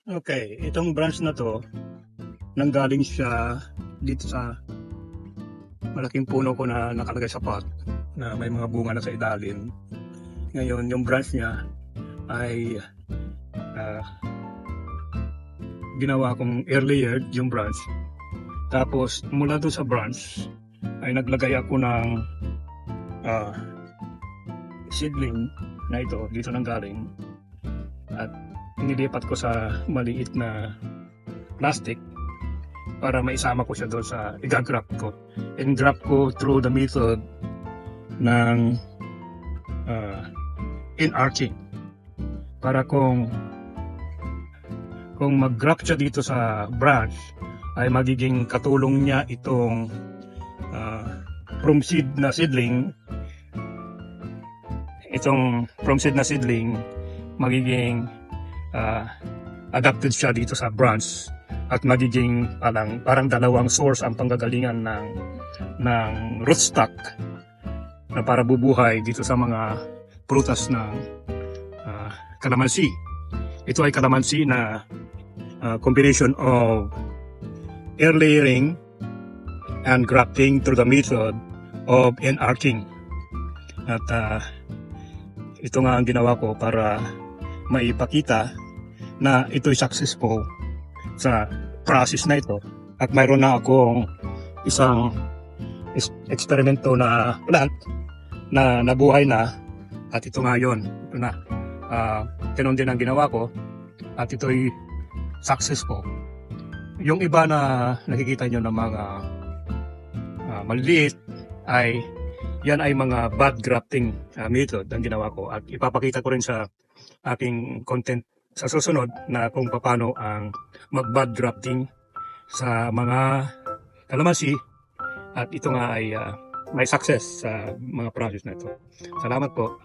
Okay, itong branch na 'to, nanggaling siya dito sa malaking puno ko na nakalagay sa pot, na may mga bunga na sa ilalim. Ngayon, yung branch niya ay, ah, ginawa kong air-layered yung branch. Tapos mula dun sa branch ay naglagay ako ng, ah, seedling na ito, dito nanggaling, at nilipat ko sa maliit na plastic para maisama ko siya doon sa igagrap ko. And grab ko through the method ng in-arching. Para kung mag-grab siya dito sa branch, ay magiging katulong niya itong from seed na seedling. Itong from seed na seedling magiging adapted siya dito sa branch at magiging parang dalawang source ang panggagalingan ng rootstock na para bubuhay dito sa mga prutas ng kalamansi. Ito ay kalamansi na combination of air layering and grafting through the method of in-arching. At ito nga ang ginawa ko para maipakita na ito'y successful sa process na ito. At mayroon na akong isang eksperimento na plant na nabuhay na, at ito nga yun. Ito na. Ganun din ang ginawa ko at ito'y successful. Yung iba na nakikita nyo ng mga maliliit ay yan ay mga bud grafting method ang ginawa ko, at ipapakita ko rin sa aking content sa susunod na kung paano ang mag-bud grafting sa mga kalamansi, at ito nga ay may success sa mga process na ito. Salamat po.